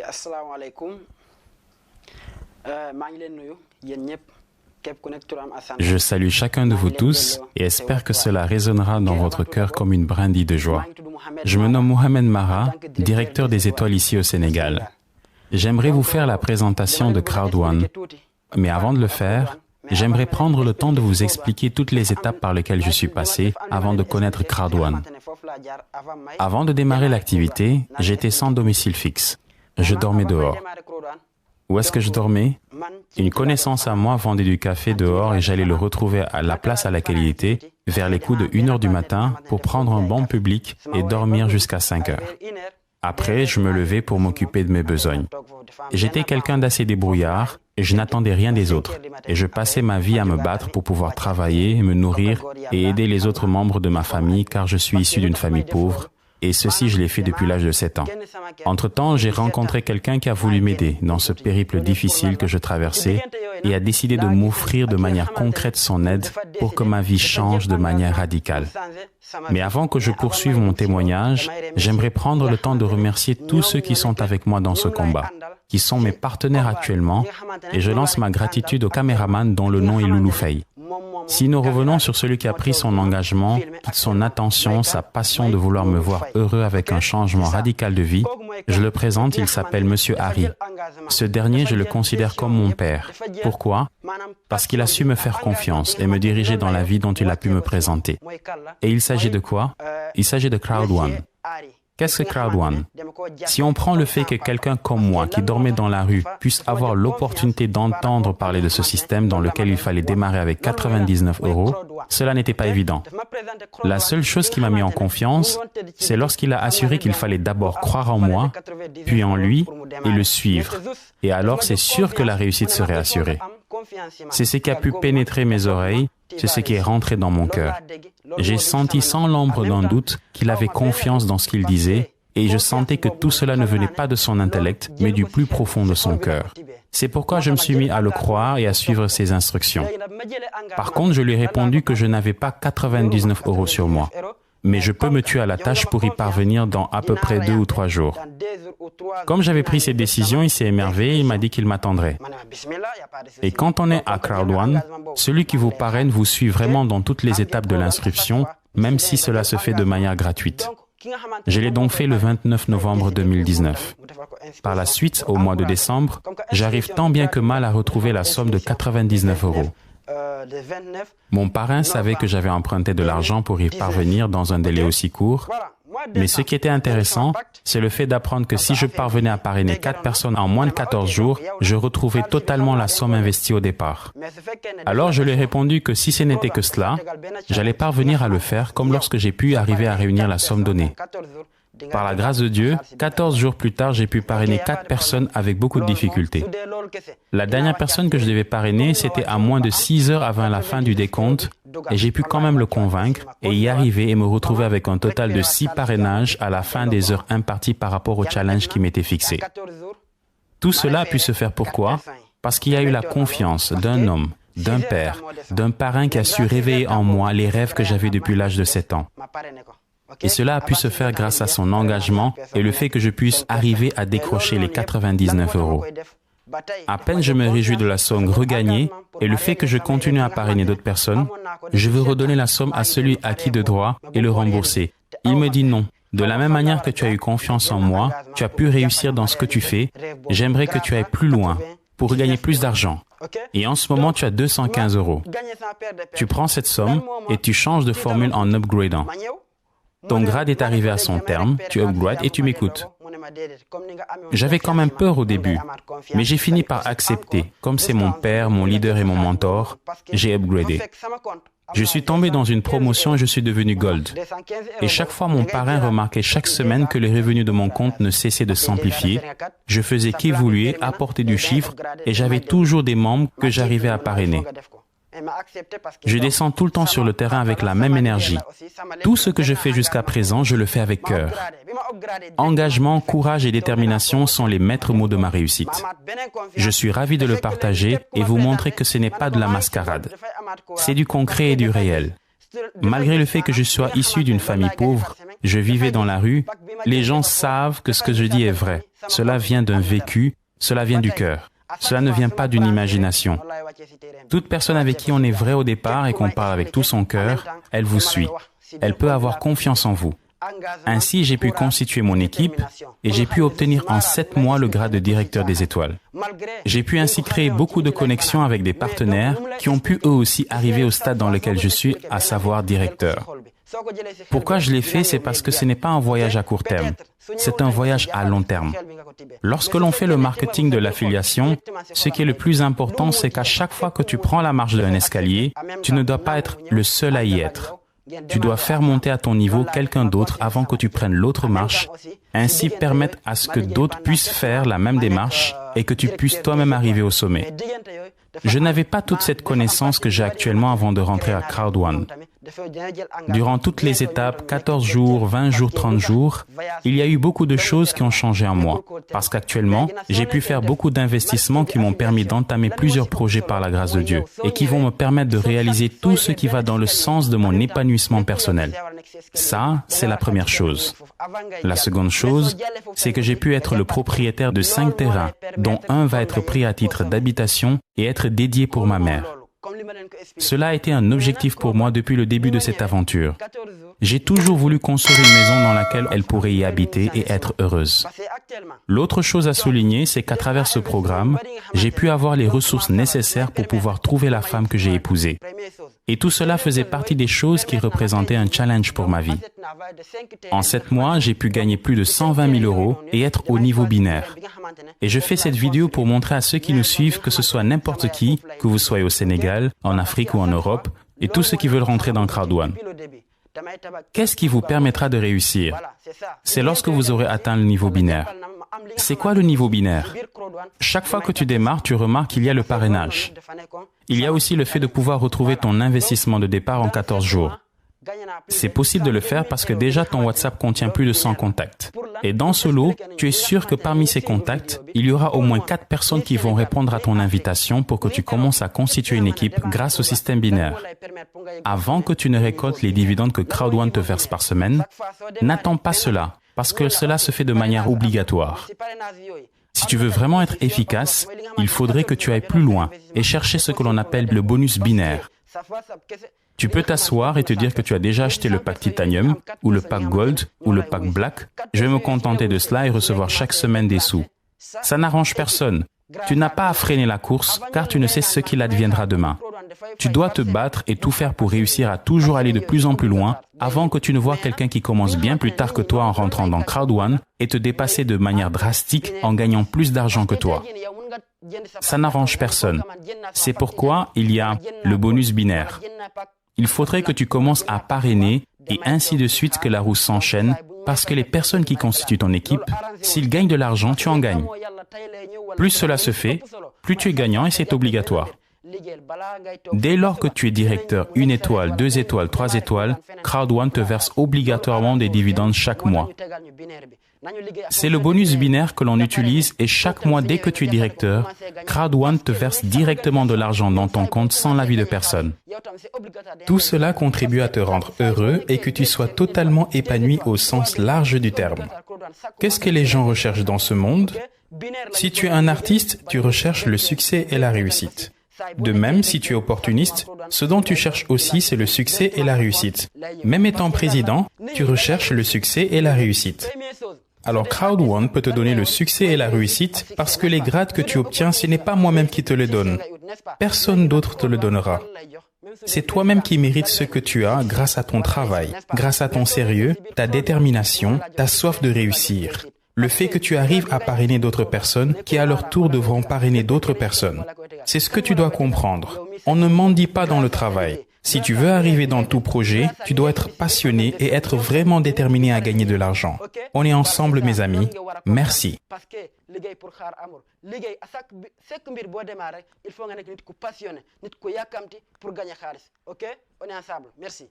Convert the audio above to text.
asalaamaaleykum maa ngi leen nuyu yéen ñëpp képp ku nekk turam Assane. Je salue chacun de vous tous et espère que cela résonnera dans votre cœur comme une brindille de joie. Je me nomme Mohamed Mara, directeur des étoiles ici au Sénégal. J'aimerais vous faire la présentation de Crowd1, mais avant de le faire, j'aimerais prendre le temps de vous expliquer toutes les étapes par lesquelles je suis passé avant de connaître Crowd1. Avant de démarrer l'activité, j'étais sans domicile fixe. Je dormais dehors. Où est-ce que je dormais? Une connaissance à moi vendait du café dehors et j'allais le retrouver à la place à laquelle il était, vers les coups de 1 heure du matin, pour prendre un banc public et dormir jusqu'à 5 heures. Après, je me levais pour m'occuper de mes besognes. J'étais quelqu'un d'assez débrouillard et je n'attendais rien des autres. Et je passais ma vie à me battre pour pouvoir travailler, me nourrir et aider les autres membres de ma famille car je suis issu d'une famille pauvre. Et ceci, je l'ai fait depuis l'âge de 7 ans. Entre-temps, j'ai rencontré quelqu'un qui a voulu m'aider dans ce périple difficile que je traversais et a décidé de m'offrir de manière concrète son aide pour que ma vie change de manière radicale. Mais avant que je poursuive mon témoignage, j'aimerais prendre le temps de remercier tous ceux qui sont avec moi dans ce combat, qui sont mes partenaires actuellement, et je lance ma gratitude au caméraman dont le nom est Loulou Faye. Si nous revenons sur celui qui a pris son engagement, toute son attention, sa passion de vouloir me voir heureux avec un changement radical de vie, je le présente, il s'appelle Monsieur Harry. Ce dernier, je le considère comme mon père. Pourquoi? Parce qu'il a su me faire confiance et me diriger dans la vie dont il a pu me présenter. Et il s'agit de quoi? Il s'agit de Crowd1. Qu'est-ce que Crowd1? Si on prend le fait que quelqu'un comme moi, qui dormait dans la rue, puisse avoir l'opportunité d'entendre parler de ce système dans lequel il fallait démarrer avec 99 €, cela n'était pas évident. La seule chose qui m'a mis en confiance, c'est lorsqu'il a assuré qu'il fallait d'abord croire en moi, puis en lui, et le suivre. Et alors, c'est sûr que la réussite serait assurée. C'est ce qui a pu pénétrer mes oreilles, c'est ce qui est rentré dans mon cœur. J'ai senti sans l'ombre d'un doute qu'il avait confiance dans ce qu'il disait et je sentais que tout cela ne venait pas de son intellect, mais du plus profond de son cœur. C'est pourquoi je me suis mis à le croire et à suivre ses instructions. Par contre, je lui ai répondu que je n'avais pas 99 € sur moi, mais je peux me tuer à la tâche pour y parvenir dans à peu près 2 ou 3 jours. Comme j'avais pris cette décision, il s'est émerveillé et il m'a dit qu'il m'attendrait. Et quand on est à Crowd1, celui qui vous parraine vous suit vraiment dans toutes les étapes de l'inscription, même si cela se fait de manière gratuite. Je l'ai donc fait le 29 novembre 2019. Par la suite, au mois de décembre, j'arrive tant bien que mal à retrouver la somme de 99 €. Mon parrain savait que j'avais emprunté de l'argent pour y parvenir dans un délai aussi court, mais ce qui était intéressant, c'est le fait d'apprendre que si je parvenais à parrainer 4 personnes en moins de 14 jours, je retrouvais totalement la somme investie au départ. Alors je lui ai répondu que si ce n'était que cela, j'allais parvenir à le faire comme lorsque j'ai pu arriver à réunir la somme donnée. Par la grâce de Dieu, 14 jours plus tard, j'ai pu parrainer 4 personnes avec beaucoup de difficultés. La dernière personne que je devais parrainer, c'était à moins de 6 heures avant la fin du décompte, et j'ai pu quand même le convaincre et y arriver et me retrouver avec un total de 6 parrainages à la fin des heures imparties par rapport au challenge qui m'était fixé. Tout cela a pu se faire pourquoi? Parce qu'il y a eu la confiance d'un homme, d'un père, d'un parrain qui a su réveiller en moi les rêves que j'avais depuis l'âge de 7 ans. Et cela a pu se faire grâce à son engagement et le fait que je puisse arriver à décrocher les 99 €. À peine je me réjouis de la somme regagnée et le fait que je continue à parrainer d'autres personnes, je veux redonner la somme à celui à qui de droit et le rembourser. Il me dit non. De la même manière que tu as eu confiance en moi, tu as pu réussir dans ce que tu fais, j'aimerais que tu ailles plus loin pour gagner plus d'argent. Et en ce moment, tu as 215 €. Tu prends cette somme et tu changes de formule en upgradant. Ton grade est arrivé à son terme, tu upgrades et tu m'écoutes. J'avais quand même peur au début, mais j'ai fini par accepter. Comme c'est mon père, mon leader et mon mentor, j'ai upgradé. Je suis tombé dans une promotion et je suis devenu Gold. Et chaque fois, mon parrain remarquait chaque semaine que les revenus de mon compte ne cessaient de s'amplifier. Je faisais qu'évoluer, apporter du chiffre et j'avais toujours des membres que j'arrivais à parrainer. Je descends tout le temps sur le terrain avec la même énergie. Tout ce que je fais jusqu'à présent, je le fais avec cœur. Engagement, courage et détermination sont les maîtres mots de ma réussite. Je suis ravi de le partager et vous montrer que ce n'est pas de la mascarade. C'est du concret et du réel. Malgré le fait que je sois issu d'une famille pauvre, je vivais dans la rue, les gens savent que ce que je dis est vrai. Cela vient d'un vécu, cela vient du cœur. Cela ne vient pas d'une imagination. Toute personne avec qui on est vrai au départ et qu'on parle avec tout son cœur, elle vous suit. Elle peut avoir confiance en vous. Ainsi, j'ai pu constituer mon équipe et j'ai pu obtenir en 7 mois le grade de directeur des étoiles. J'ai pu ainsi créer beaucoup de connexions avec des partenaires qui ont pu eux aussi arriver au stade dans lequel je suis, à savoir directeur. Pourquoi je l'ai fait, c'est parce que ce n'est pas un voyage à court terme, c'est un voyage à long terme. Lorsque l'on fait le marketing de l'affiliation, ce qui est le plus important, c'est qu'à chaque fois que tu prends la marche d'un escalier, tu ne dois pas être le seul à y être. Tu dois faire monter à ton niveau quelqu'un d'autre avant que tu prennes l'autre marche, ainsi permettre à ce que d'autres puissent faire la même démarche et que tu puisses toi-même arriver au sommet. Je n'avais pas toute cette connaissance que j'ai actuellement avant de rentrer à Crowd1. Durant toutes les étapes, 14 jours, 20 jours, 30 jours, il y a eu beaucoup de choses qui ont changé en moi. Parce qu'actuellement, j'ai pu faire beaucoup d'investissements qui m'ont permis d'entamer plusieurs projets par la grâce de Dieu et qui vont me permettre de réaliser tout ce qui va dans le sens de mon épanouissement personnel. Ça, c'est la première chose. La seconde chose, c'est que j'ai pu être le propriétaire de 5 terrains, dont un va être pris à titre d'habitation et être dédié pour ma mère. Cela a été un objectif pour moi depuis le début de cette aventure. J'ai toujours voulu construire une maison dans laquelle elle pourrait y habiter et être heureuse. L'autre chose à souligner, c'est qu'à travers ce programme, j'ai pu avoir les ressources nécessaires pour pouvoir trouver la femme que j'ai épousée. Et tout cela faisait partie des choses qui représentaient un challenge pour ma vie. En 7 mois, j'ai pu gagner plus de 120 000 € et être au niveau binaire. Et je fais cette vidéo pour montrer à ceux qui nous suivent que ce soit n'importe qui, que vous soyez au Sénégal, en Afrique ou en Europe, et tous ceux qui veulent rentrer dans Crowd1. Qu'est-ce qui vous permettra de réussir? C'est lorsque vous aurez atteint le niveau binaire. C'est quoi le niveau binaire? Chaque fois que tu démarres, tu remarques qu'il y a le parrainage. Il y a aussi le fait de pouvoir retrouver ton investissement de départ en 14 jours. C'est possible de le faire parce que déjà ton WhatsApp contient plus de 100 contacts. Et dans ce lot, tu es sûr que parmi ces contacts, il y aura au moins 4 personnes qui vont répondre à ton invitation pour que tu commences à constituer une équipe grâce au système binaire. Avant que tu ne récoltes les dividendes que Crowd1 te verse par semaine, n'attends pas cela, parce que cela se fait de manière obligatoire. Si tu veux vraiment être efficace, il faudrait que tu ailles plus loin et chercher ce que l'on appelle le bonus binaire. Tu peux t'asseoir et te dire que tu as déjà acheté le pack Titanium, ou le pack Gold, ou le pack Black. Je vais me contenter de cela et recevoir chaque semaine des sous. Ça n'arrange personne. Tu n'as pas à freiner la course, car tu ne sais ce qu'il adviendra demain. Tu dois te battre et tout faire pour réussir à toujours aller de plus en plus loin, avant que tu ne vois quelqu'un qui commence bien plus tard que toi en rentrant dans Crowd1 et te dépasser de manière drastique en gagnant plus d'argent que toi. Ça n'arrange personne. C'est pourquoi il y a le bonus binaire. Il faudrait que tu commences à parrainer et ainsi de suite que la roue s'enchaîne parce que les personnes qui constituent ton équipe, s'ils gagnent de l'argent, tu en gagnes. Plus cela se fait, plus tu es gagnant et c'est obligatoire. Dès lors que tu es directeur 1 étoile, 2 étoiles, 3 étoiles, Crowd1 te verse obligatoirement des dividendes chaque mois. C'est le bonus binaire que l'on utilise et chaque mois dès que tu es directeur, Crowd1 te verse directement de l'argent dans ton compte sans l'avis de personne. Tout cela contribue à te rendre heureux et que tu sois totalement épanoui au sens large du terme. Qu'est-ce que les gens recherchent dans ce monde? Si tu es un artiste, tu recherches le succès et la réussite. De même, si tu es opportuniste, ce dont tu cherches aussi, c'est le succès et la réussite. Même étant président, tu recherches le succès et la réussite. Alors Crowd1 peut te donner le succès et la réussite parce que les grades que tu obtiens, ce n'est pas moi-même qui te les donne. Personne d'autre te le donnera. C'est toi-même qui mérites ce que tu as grâce à ton travail, grâce à ton sérieux, ta détermination, ta soif de réussir. Le fait que tu arrives à parrainer d'autres personnes qui à leur tour devront parrainer d'autres personnes. C'est ce que tu dois comprendre. On ne mendie pas dans le travail. Si tu veux arriver dans tout projet, tu dois être passionné et être vraiment déterminé à gagner de l'argent. On est ensemble, mes amis. Merci. On est ensemble. Merci.